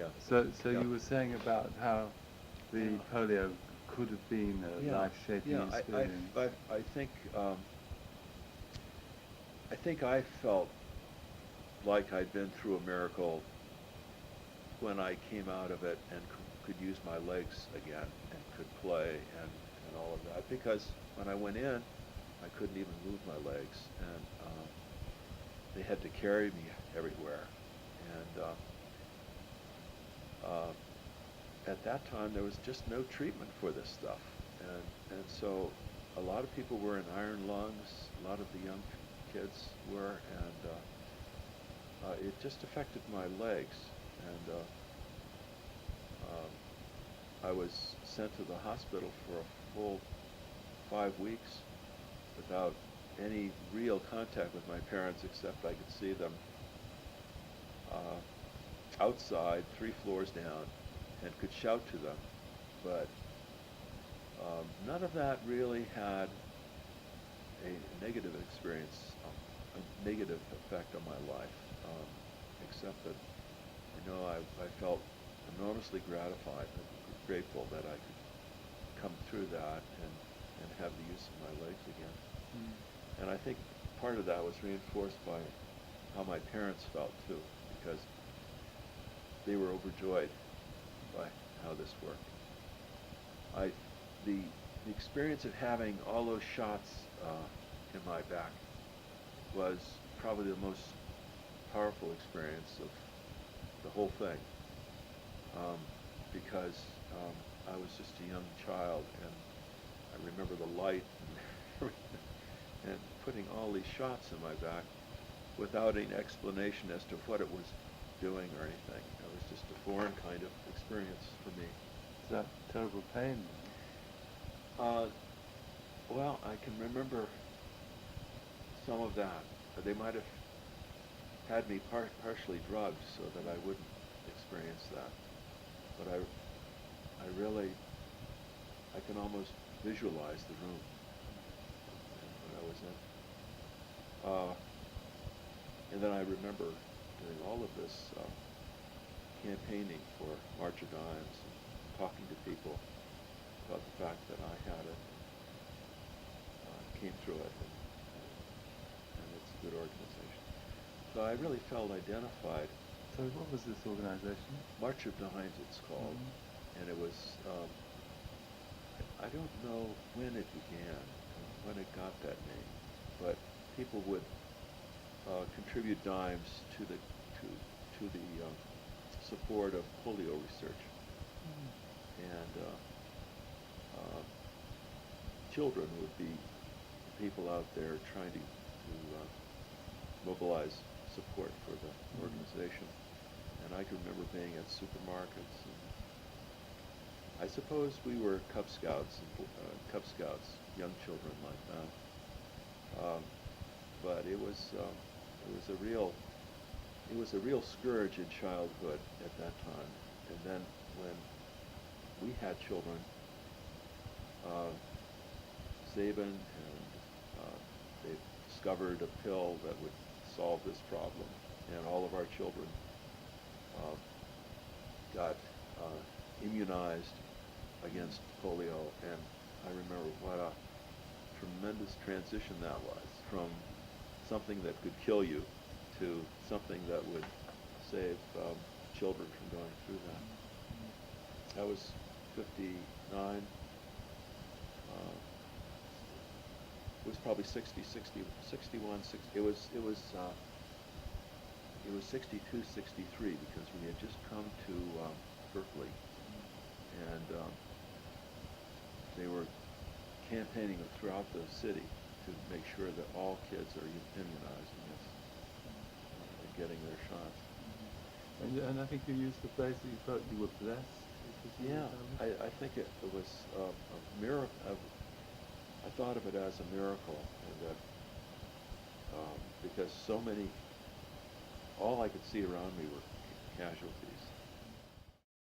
yeah, So yeah. you were saying about how the polio could have been a Yeah, life-shaping yeah. experience. I think I think I felt like I'd been through a miracle when I came out of it and could use my legs again and could play and all of that. Because when I went in, I couldn't even move my legs, and they had to carry me everywhere. And at that time, there was just no treatment for this stuff, and so a lot of people were in iron lungs. A lot of the young kids were, and it just affected my legs. And I was sent to the hospital for a full 5 weeks without any real contact with my parents, except I could see them outside 3 floors down and could shout to them. But none of that really had a negative experience, a negative effect on my life, except that I felt enormously gratified and grateful that I could come through that and have the use of my legs again. Mm. And I think part of that was reinforced by how my parents felt too, because they were overjoyed by how this worked. I, the experience of having all those shots in my back was probably the most powerful experience of the whole thing, because I was just a young child, and I remember the light and, and putting all these shots in my back without any explanation as to what it was doing or anything. It was just a foreign kind of experience for me. Is that terrible pain? Uh, well, I can remember some of that. They might have had me partially drugged so that I wouldn't experience that. But I really, I can almost visualize the room when I was in. And then I remember doing all of this campaigning for March of Dimes and talking to people about the fact that I had it and came through it, and it's a good organization. So I really felt identified. So what was this organization? March of Dimes, it's called, Mm. and it was. I don't know when it began, when it got that name, but people would contribute dimes to the support of polio research, and children would be the people out there trying to mobilize support for the organization. And I can remember being at supermarkets, and I suppose we were Cub Scouts, young children like that. But it was a real scourge in childhood at that time. And then when we had children, uh, Sabin and they discovered a pill that would solve this problem, and all of our children uh, got immunized against polio. And I remember what a tremendous transition that was, from something that could kill you to something that would save children from going through that. That was 59. It was probably 60, 60, 61, 60. It was 62, 63, because we had just come to Berkeley, and they were campaigning throughout the city to make sure that all kids are immunized against getting their shots. And I think you used the phrase that you felt you were blessed. Yeah, I think it was a miracle. I thought of it as a miracle, and that because so many, all I could see around me were casualties,